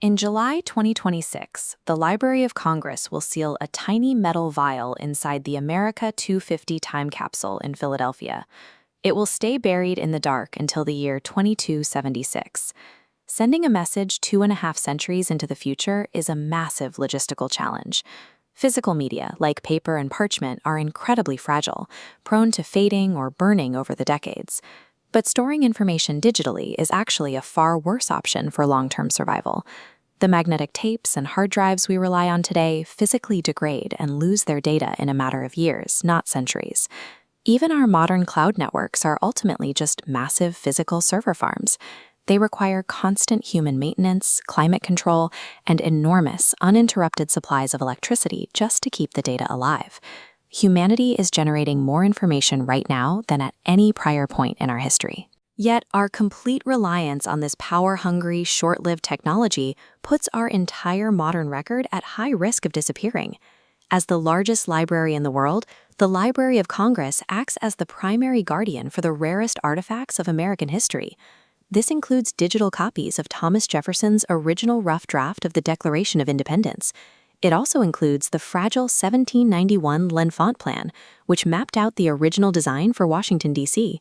In July 2026, the Library of Congress will seal a tiny metal vial inside the America 250 time capsule in Philadelphia. It will stay buried in the dark until the year 2276. Sending a message 2.5 centuries into the future is a massive logistical challenge. Physical media, like paper and parchment, are incredibly fragile, prone to fading or burning over the decades. But storing information digitally is actually a far worse option for long-term survival. The magnetic tapes and hard drives we rely on today physically degrade and lose their data in a matter of years, not centuries. Even our modern cloud networks are ultimately just massive physical server farms. They require constant human maintenance, climate control, and enormous, uninterrupted supplies of electricity just to keep the data alive. Humanity is generating more information right now than at any prior point in our history. Yet, our complete reliance on this power-hungry, short-lived technology puts our entire modern record at high risk of disappearing. As the largest library in the world, the Library of Congress acts as the primary guardian for the rarest artifacts of American history. This includes digital copies of Thomas Jefferson's original rough draft of the Declaration of Independence. It also includes the fragile 1791 L'Enfant Plan, which mapped out the original design for Washington, D.C.,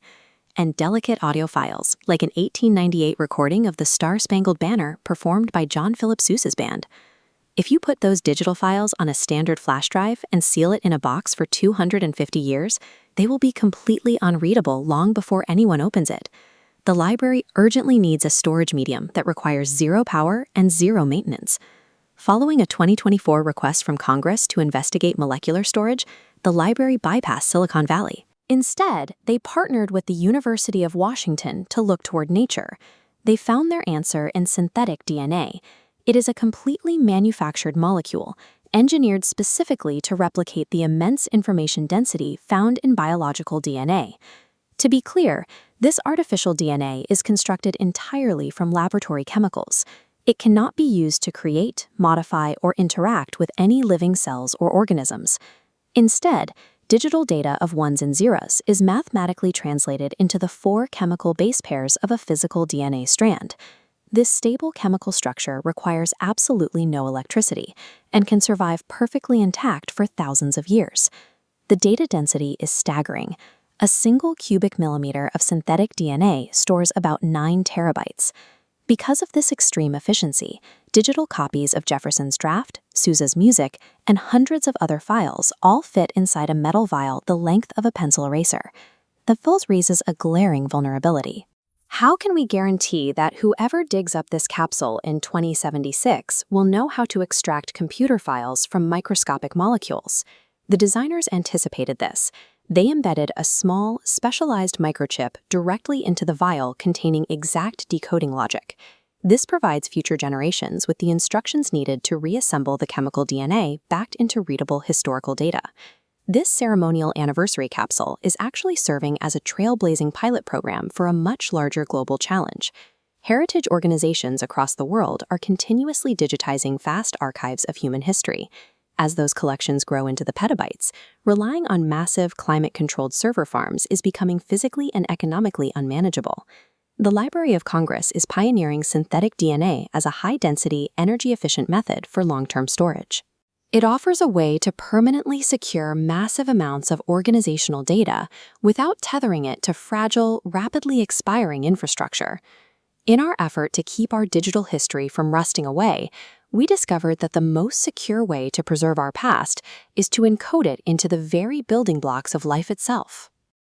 and delicate audio files, like an 1898 recording of the Star-Spangled Banner performed by John Philip Sousa's band. If you put those digital files on a standard flash drive and seal it in a box for 250 years, they will be completely unreadable long before anyone opens it. The library urgently needs a storage medium that requires zero power and zero maintenance. Following a 2024 request from Congress to investigate molecular storage, the library bypassed Silicon Valley. Instead, they partnered with the University of Washington to look toward nature. They found their answer in synthetic DNA. It is a completely manufactured molecule, engineered specifically to replicate the immense information density found in biological DNA. To be clear, this artificial DNA is constructed entirely from laboratory chemicals. It cannot be used to create, modify, or interact with any living cells or organisms. Instead, digital data of ones and zeros is mathematically translated into the 4 chemical base pairs of a physical DNA strand. This stable chemical structure requires absolutely no electricity and can survive perfectly intact for thousands of years. The data density is staggering. A single cubic millimeter of synthetic DNA stores about 9 terabytes. Because of this extreme efficiency, digital copies of Jefferson's draft, Sousa's music, and hundreds of other files all fit inside a metal vial the length of a pencil eraser. The files raises a glaring vulnerability. How can we guarantee that whoever digs up this capsule in 2076 will know how to extract computer files from microscopic molecules? The designers anticipated this. They embedded a small, specialized microchip directly into the vial containing exact decoding logic. This provides future generations with the instructions needed to reassemble the chemical DNA back into readable historical data. This ceremonial anniversary capsule is actually serving as a trailblazing pilot program for a much larger global challenge. Heritage organizations across the world are continuously digitizing vast archives of human history. As those collections grow into the petabytes, relying on massive climate-controlled server farms is becoming physically and economically unmanageable. The Library of Congress is pioneering synthetic DNA as a high-density, energy-efficient method for long-term storage. It offers a way to permanently secure massive amounts of organizational data without tethering it to fragile, rapidly expiring infrastructure. In our effort to keep our digital history from rusting away, we discovered that the most secure way to preserve our past is to encode it into the very building blocks of life itself.